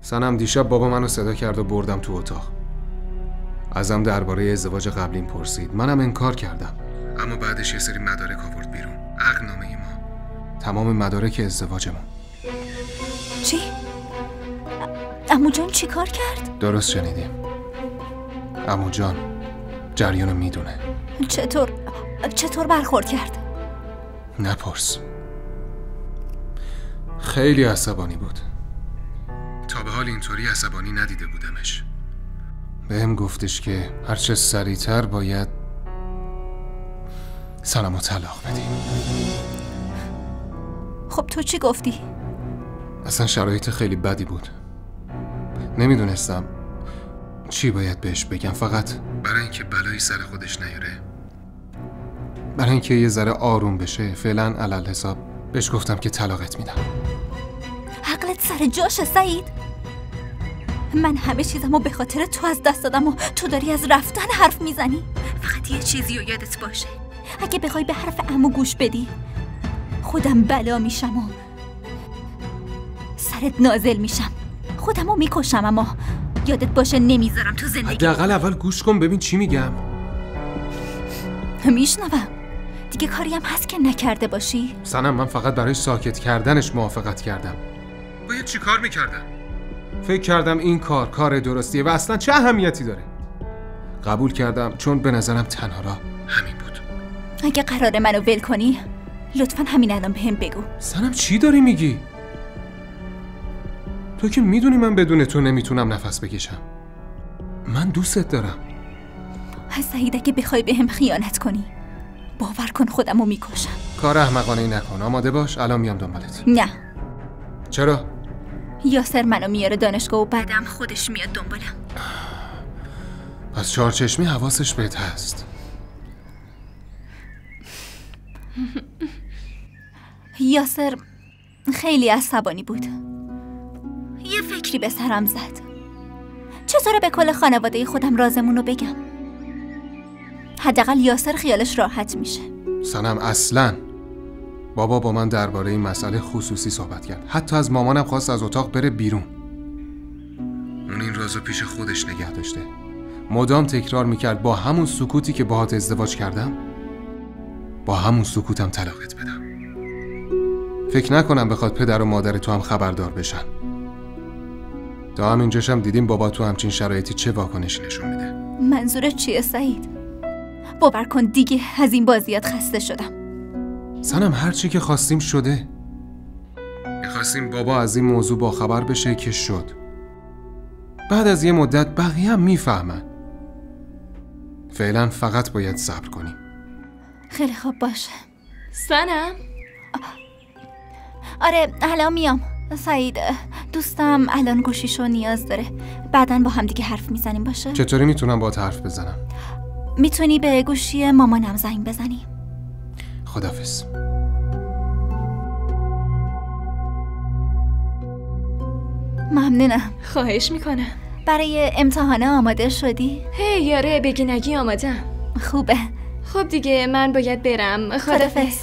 سنم دیشب بابا منو صدا کرد و بردم تو اتاق. ازم درباره ازدواج قبلیم پرسید. منم انکار کردم. اما بعدش یه سری مدارک آورد بیرون. عقدنامه ما، تمام مدارک ازدواجمون. چی؟ عمو جان چی کار کرد؟ درست شنیدیم. عمو جان جریانو میدونه. چطور برخورد کرد؟ نپرس. خیلی عصبانی بود. تا به حال اینطوری عصبانی ندیده بودمش. بهم گفتش که هرچه سریعتر باید سنمو طلاق بدیم. خب تو چی گفتی؟ اصلا شرایط خیلی بدی بود. نمیدونستم چی باید بهش بگم. فقط برای اینکه بلایی سر خودش نیاره، برای اینکه یه ذره آروم بشه، فعلا علل حساب بهش گفتم که طلاقت میدم. عقلت سر جاشه سعید؟ من همه چیزمو به خاطر تو از دست دادم و تو داری از رفتن حرف میزنی. فقط یه چیزی رو یادت باشه، اگه بخوای به حرف عمو گوش بدی خودم بلا میشم و سرت نازل میشم، خودمو میکشم. اما یادت باشه نمیذارم تو زندگی. حداقل اول گوش کن ببین چی میگم. میشنوم. دیگه کاری هم هست که نکرده باشی؟ سنم من فقط برای ساکت کردنش موافقت کردم. باید چی کار میکردم؟ فکر کردم این کار درستیه و اصلا چه اهمیتی داره. قبول کردم چون به نظرم تنها راه همین بود. اگه قراره منو ول کنی لطفاً همین الان بهم بگو. سنم چی داری میگی؟ تو که میدونی من بدون تو نمیتونم نفس بکشم. من دوستت دارم. سعید اگه بخوای بهم خیانت کنی باور کن خودمو میکشم. کار احمقانه‌ای نکن. آماده باش، الان میام دنبالت. نه. چرا؟ یاسر منو میاره دانشگاه و بعدم خودش میاد دنبالم. پس چهارچشمی حواسش بهت هست. یاسر خیلی عصبانی بود. یه فکری به سرم زد. چطوره به کل خانواده خودم رازمونو بگم؟ حداقل یاسر خیالش راحت میشه. سنم اصلاً بابا با من درباره این مسئله خصوصی صحبت کرد. حتی از مامانم خواست از اتاق بره بیرون. اون این رازو پیش خودش نگه داشته. مدام تکرار میکرد با همون سکوتی که باهات ازدواج کردم با همون سکوتم طلاقت بدم. فکر نکنم بخواد پدر و مادر تو هم خبردار بشن. تا همینجاشم دیدیم بابا تو همچین شرایطی چه واکنشی نشون میده. منظورت چیه سعید؟ باور کن دیگه از این بازیات خسته شدم. سنم هرچی که خواستیم شده. میخواستیم بابا از این موضوع باخبر بشه که شد. بعد از یه مدت بقیه هم میفهمن. فعلا فقط باید صبر کنیم. خیلی خوب باشه. سنم؟ آره الان میام. سعید دوستم الان گوشیشو نیاز داره. بعداً با هم دیگه حرف میزنیم باشه؟ چطوری میتونم باهات حرف بزنم؟ میتونی به گوشی مامانم زنگ بزنی. خداحافظ. ممنونم. خواهش میکنم. برای امتحانه آماده شدی؟ هی یاره بگی نگی آمادم. خوبه. خب دیگه من باید برم. خداحافظ.